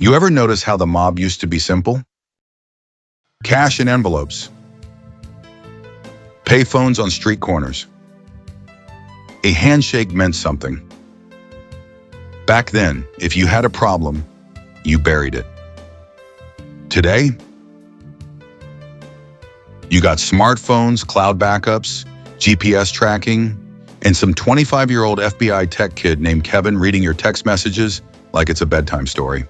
You ever notice how the mob used to be simple? Cash in envelopes, payphones on street corners. A handshake meant something. Back then, if you had a problem, you buried it. Today, you got smartphones, cloud backups, GPS tracking, and some 25-year-old FBI tech kid named Kevin reading your text messages like it's a bedtime story.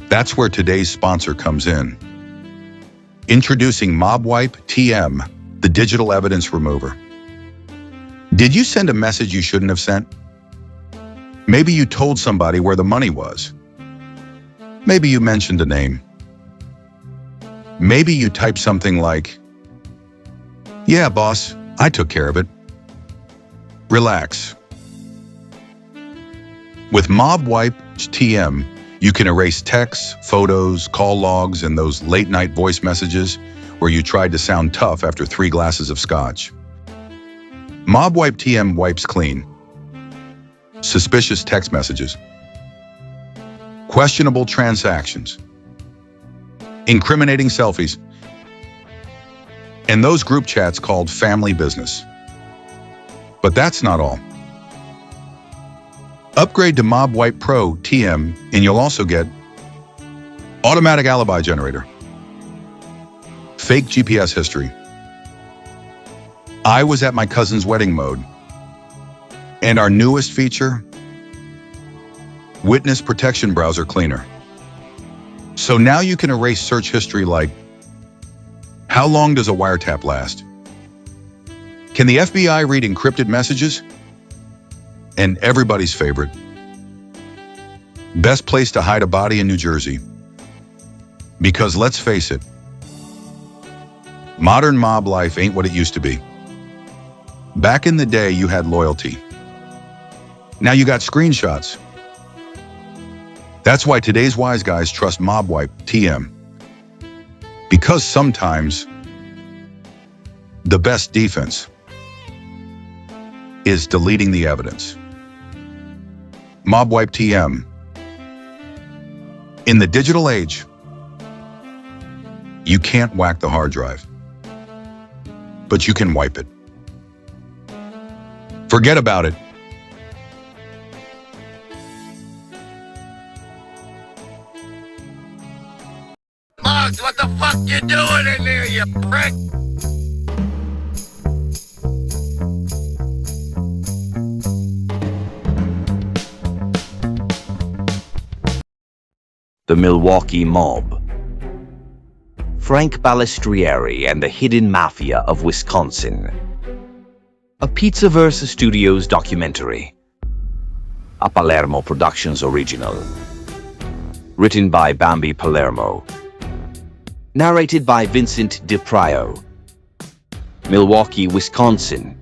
That's where today's sponsor comes in. Introducing MobWipe TM, the digital evidence remover. Did you send a message you shouldn't have sent? Maybe you told somebody where the money was. Maybe you mentioned a name. Maybe you typed something like, "Yeah, boss, I took care of it." Relax. With MobWipe TM, you can erase texts, photos, call logs, and those late-night voice messages where you tried to sound tough after 3 glasses of scotch. MobWipe TM wipes clean suspicious text messages, questionable transactions, incriminating selfies, and those group chats called family business. But that's not all. Upgrade to MobWipe Pro TM and you'll also get automatic alibi generator, fake GPS history, I was at my cousin's wedding mode, and our newest feature, witness protection browser cleaner. So now you can erase search history like, how long does a wiretap last? Can the FBI read encrypted messages? And everybody's favorite, best place to hide a body in New Jersey. Because let's face it, modern mob life ain't what it used to be. Back in the day, you had loyalty. Now you got screenshots. That's why today's wise guys trust MobWipe TM. Because sometimes the best defense is deleting the evidence. MobWipe TM. In the digital age, you can't whack the hard drive, but you can wipe it. Forget about it. Mugs, what the fuck you doing in there, you prick? The Milwaukee Mob. Frank Balistrieri and the Hidden Mafia of Wisconsin. A Pizzaverse Studios documentary. A Palermo Productions original. Written by Bambi Palermo. Narrated by Vincent DiPrio. Milwaukee, Wisconsin.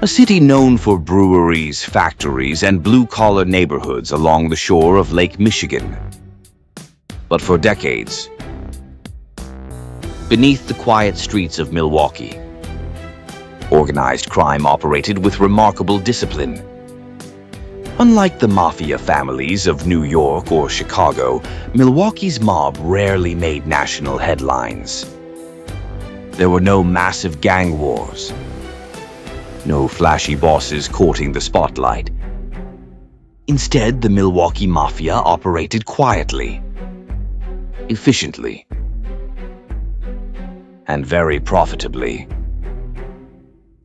A city known for breweries, factories, and blue-collar neighborhoods along the shore of Lake Michigan. But for decades, beneath the quiet streets of Milwaukee, organized crime operated with remarkable discipline. Unlike the mafia families of New York or Chicago, Milwaukee's mob rarely made national headlines. There were no massive gang wars, no flashy bosses courting the spotlight. Instead, the Milwaukee Mafia operated quietly, efficiently, and very profitably.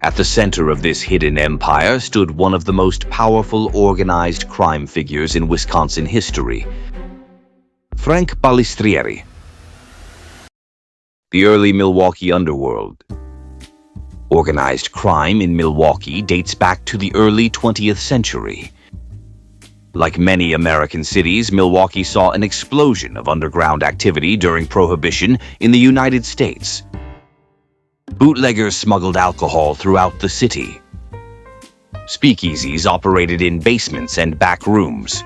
At the center of this hidden empire stood one of the most powerful organized crime figures in Wisconsin history, Frank Balistrieri. The early Milwaukee underworld. Organized crime in Milwaukee dates back to the early 20th century. Like many American cities, Milwaukee saw an explosion of underground activity during Prohibition in the United States. Bootleggers smuggled alcohol throughout the city. Speakeasies operated in basements and back rooms.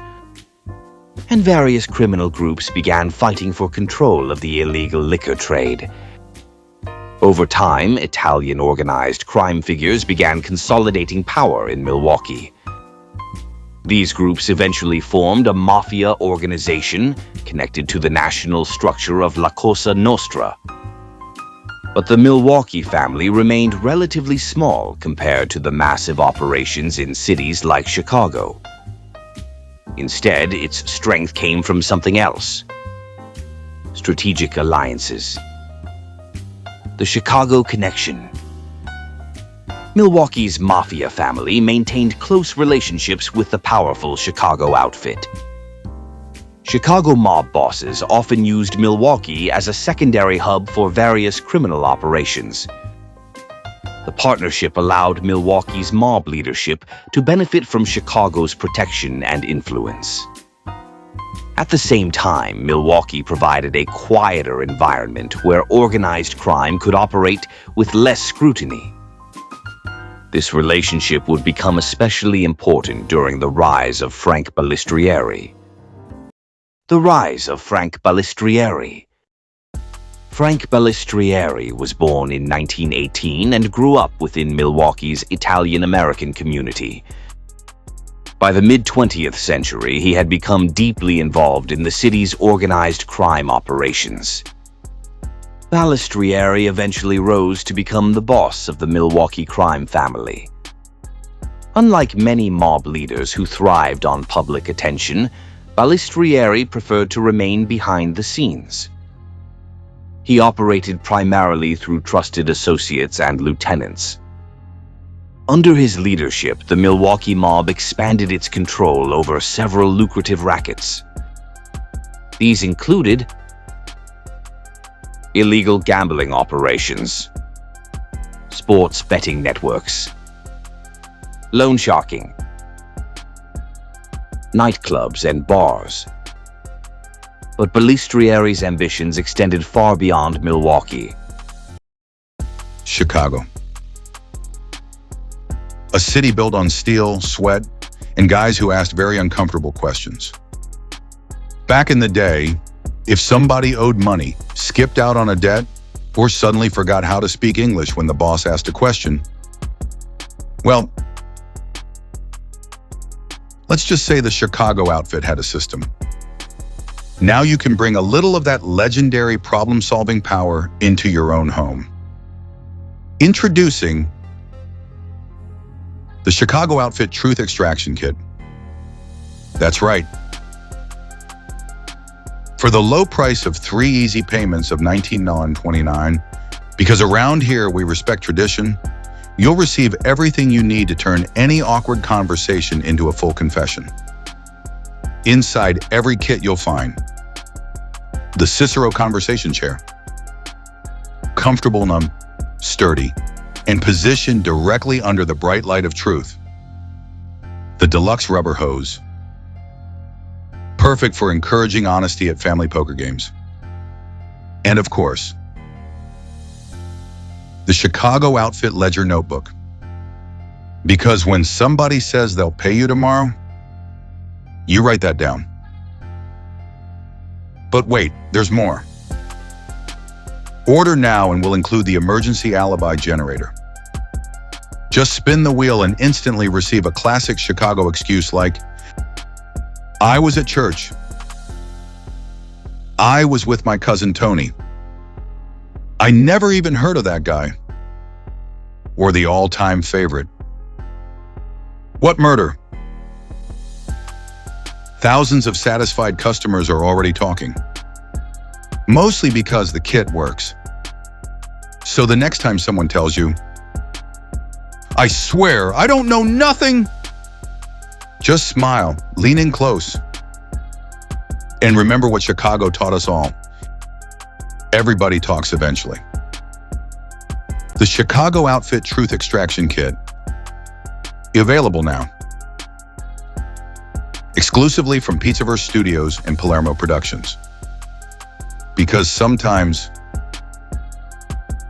And various criminal groups began fighting for control of the illegal liquor trade. Over time, Italian organized crime figures began consolidating power in Milwaukee. These groups eventually formed a mafia organization connected to the national structure of La Cosa Nostra. But the Milwaukee family remained relatively small compared to the massive operations in cities like Chicago. Instead, its strength came from something else: strategic alliances. The Chicago connection. Milwaukee's Mafia family maintained close relationships with the powerful Chicago outfit. Chicago mob bosses often used Milwaukee as a secondary hub for various criminal operations. The partnership allowed Milwaukee's mob leadership to benefit from Chicago's protection and influence. At the same time, Milwaukee provided a quieter environment where organized crime could operate with less scrutiny. This relationship would become especially important during the rise of Frank Balistrieri. The rise of Frank Balistrieri. Frank Balistrieri was born in 1918 and grew up within Milwaukee's Italian-American community. By the mid-20th century, he had become deeply involved in the city's organized crime operations. Balistrieri eventually rose to become the boss of the Milwaukee crime family. Unlike many mob leaders who thrived on public attention, Balistrieri preferred to remain behind the scenes. He operated primarily through trusted associates and lieutenants. Under his leadership, the Milwaukee mob expanded its control over several lucrative rackets. These included illegal gambling operations, sports betting networks, loan sharking, nightclubs and bars. But Balistrieri's ambitions extended far beyond Milwaukee. Chicago. A city built on steel, sweat, and guys who asked very uncomfortable questions. Back in the day, if somebody owed money, skipped out on a debt, or suddenly forgot how to speak English when the boss asked a question, well, let's just say the Chicago outfit had a system. Now you can bring a little of that legendary problem-solving power into your own home. Introducing the Chicago Outfit Truth Extraction Kit. That's right. For the low price of 3 easy payments of $19.29, because around here we respect tradition, you'll receive everything you need to turn any awkward conversation into a full confession. Inside every kit you'll find the Cicero conversation chair. Comfortable and sturdy, and positioned directly under the bright light of truth. The deluxe rubber hose. Perfect for encouraging honesty at family poker games. And of course, the Chicago Outfit Ledger Notebook. Because when somebody says they'll pay you tomorrow, you write that down. But wait, there's more. Order now and we'll include the emergency alibi generator. Just spin the wheel and instantly receive a classic Chicago excuse like, I was at church. I was with my cousin Tony. I never even heard of that guy. Or the all-time favorite. What murder? Thousands of satisfied customers are already talking. Mostly because the kit works. So the next time someone tells you, I swear, I don't know nothing, just smile, lean in close. And remember what Chicago taught us all. Everybody talks eventually. The Chicago Outfit Truth Extraction Kit. Available now. Exclusively from Pizzaverse Studios and Palermo Productions. Because sometimes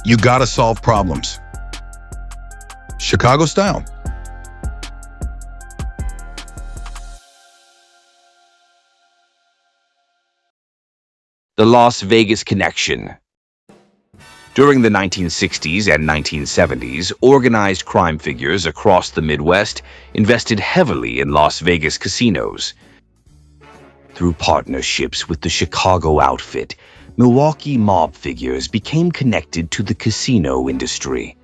you gotta solve problems. Chicago style. The Las Vegas connection. During the 1960s and 1970s, organized crime figures across the Midwest invested heavily in Las Vegas casinos. Through partnerships with the Chicago outfit, Milwaukee mob figures became connected to the casino industry.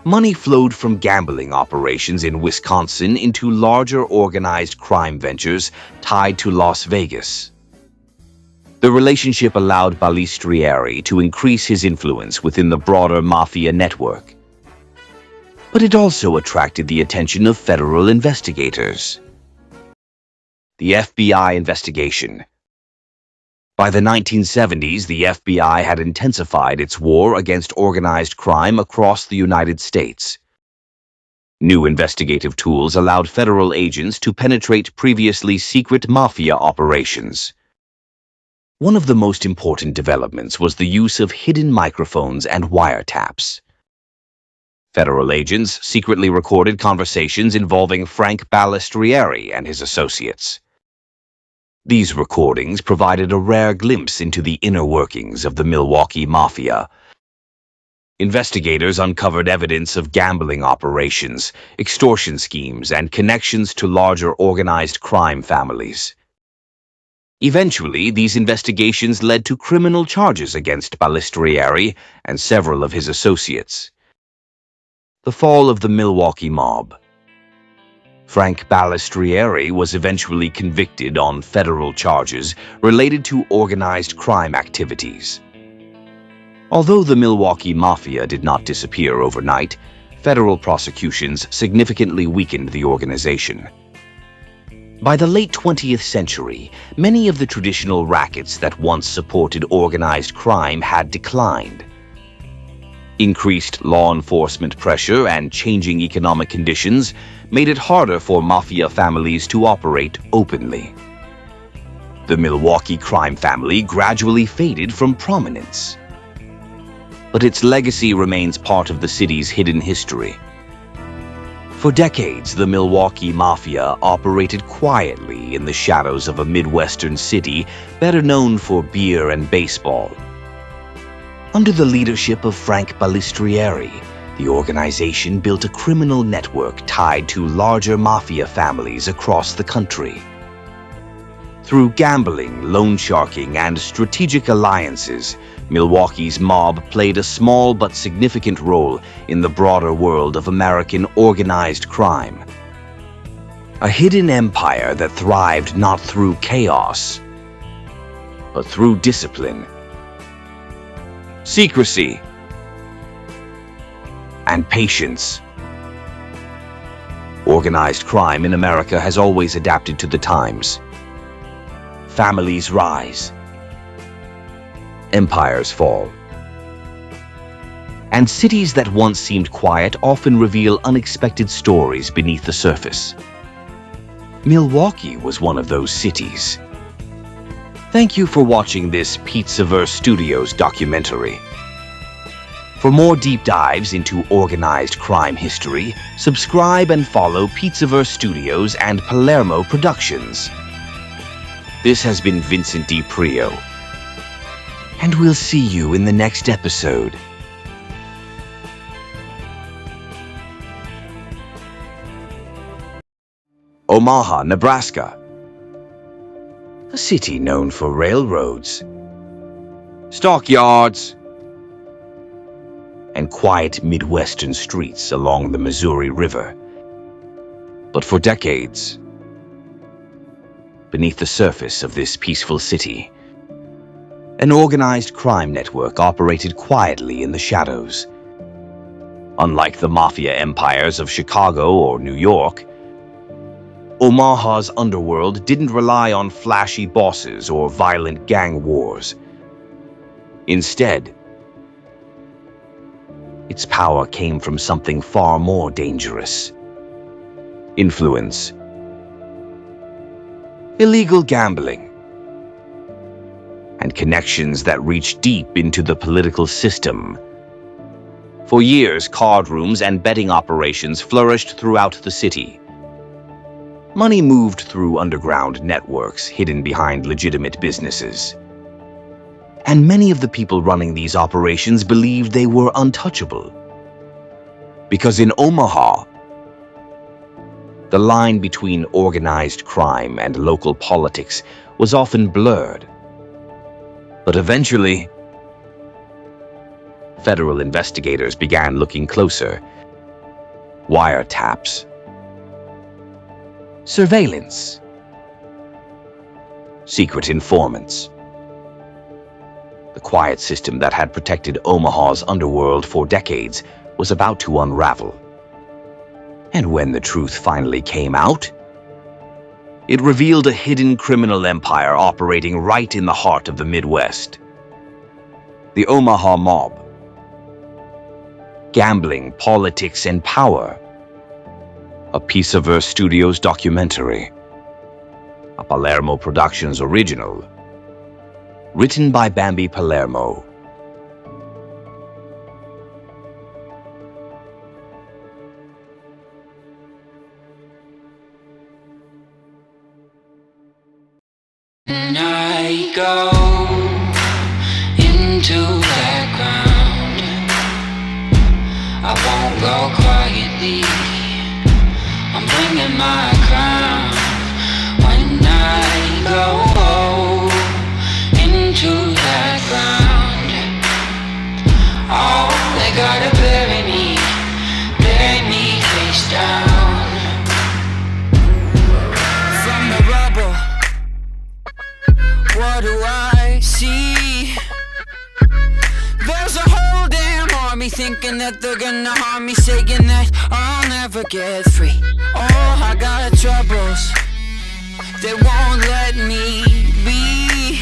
Money flowed from gambling operations in Wisconsin into larger organized crime ventures tied to Las Vegas. The relationship allowed Balistrieri to increase his influence within the broader Mafia network. But it also attracted the attention of federal investigators. The FBI investigation. By the 1970s, the FBI had intensified its war against organized crime across the United States. New investigative tools allowed federal agents to penetrate previously secret mafia operations. One of the most important developments was the use of hidden microphones and wiretaps. Federal agents secretly recorded conversations involving Frank Balistrieri and his associates. These recordings provided a rare glimpse into the inner workings of the Milwaukee Mafia. Investigators uncovered evidence of gambling operations, extortion schemes, and connections to larger organized crime families. Eventually, these investigations led to criminal charges against Balistrieri and several of his associates. The fall of the Milwaukee mob. Frank Balistrieri was eventually convicted on federal charges related to organized crime activities. Although the Milwaukee Mafia did not disappear overnight, federal prosecutions significantly weakened the organization. By the late 20th century, many of the traditional rackets that once supported organized crime had declined. Increased law enforcement pressure and changing economic conditions made it harder for mafia families to operate openly. The Milwaukee crime family gradually faded from prominence. But its legacy remains part of the city's hidden history. For decades, the Milwaukee Mafia operated quietly in the shadows of a Midwestern city better known for beer and baseball. Under the leadership of Frank Balistrieri, the organization built a criminal network tied to larger mafia families across the country. Through gambling, loan sharking, and strategic alliances, Milwaukee's mob played a small but significant role in the broader world of American organized crime. A hidden empire that thrived not through chaos, but through discipline, secrecy, and patience. Organized crime in America has always adapted to the times. Families rise, empires fall, and cities that once seemed quiet often reveal unexpected stories beneath the surface. Milwaukee was one of those cities. Thank you for watching this Pizzaverse Studios documentary. For more deep dives into organized crime history, subscribe and follow Pizzaverse Studios and Palermo Productions. This has been Vincent D. Prio, and we'll see you in the next episode. Omaha, Nebraska. A city known for railroads, stockyards, and quiet Midwestern streets along the Missouri River. But for decades, beneath the surface of this peaceful city, an organized crime network operated quietly in the shadows. Unlike the mafia empires of Chicago or New York, Omaha's underworld didn't rely on flashy bosses or violent gang wars. Instead, its power came from something far more dangerous: influence, illegal gambling, and connections that reached deep into the political system. For years, card rooms and betting operations flourished throughout the city. Money moved through underground networks hidden behind legitimate businesses. And many of the people running these operations believed they were untouchable. Because in Omaha, the line between organized crime and local politics was often blurred. But eventually, federal investigators began looking closer. Wiretaps, surveillance, secret informants. The quiet system that had protected Omaha's underworld for decades was about to unravel. And when the truth finally came out, it revealed a hidden criminal empire operating right in the heart of the Midwest. The Omaha mob. Gambling, politics, and power. A Pieceverse Studios documentary. A Palermo Productions original. Written by Bambi Palermo. And I go into that ground. I won't go quietly. I'm bringing my crown. When I go into that ground, oh, they gotta bury me face down. From the rubble, what do I see? There's a whole damn army thinking that they're gonna harm me, saying that I'll never get free. Oh, I got troubles, they won't let me be.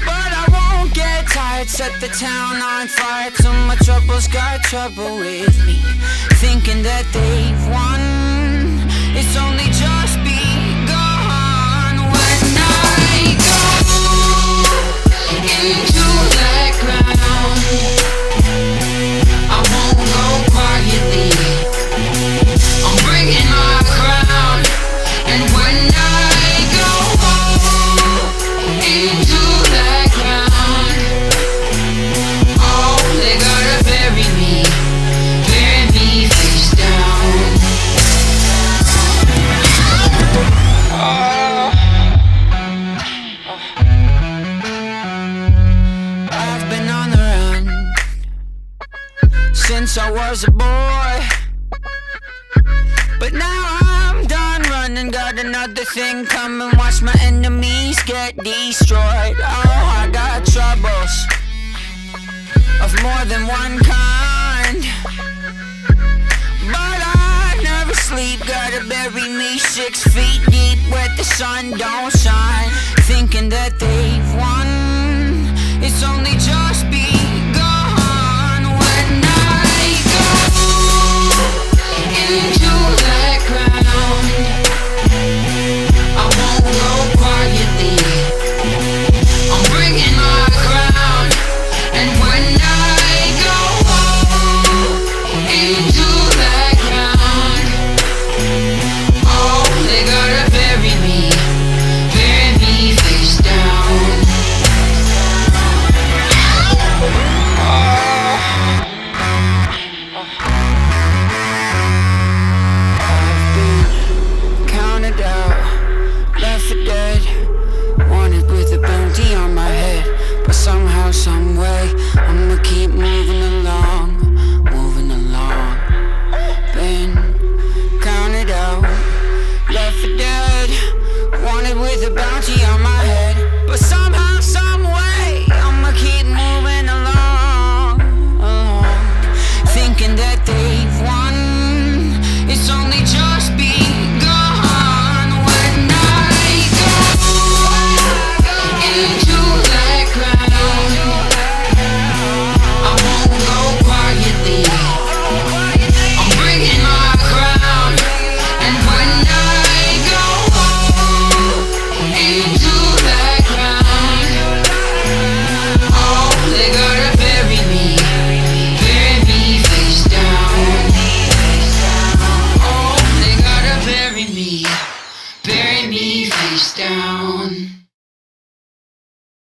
But I won't get tired, set the town on fire till my troubles got trouble with me. Thinking that they've won, it's only just begun. When I go into that ground, I won't go quietly. I'm bringing my crown. And when I go into that ground, oh, they gotta bury me face down. Oh, I've been on the run since I was a boy, but now I'm done running, got another thing coming. Watch my enemies get destroyed. Oh, I got troubles of more than one kind, but I never sleep. Gotta bury me 6 feet deep where the sun don't shine. Thinking that they've won, it's only just begun. When I go into that ground, I won't go quietly. I'm bringing my crown. And when I go into that ground, oh, they gotta bury me face down. I've been counted out, left for dead, wanted with a bounty on my head. But somehow, someway, I'ma keep moving along. Been counted out, left for dead, wanted with a bounty on my head. But somehow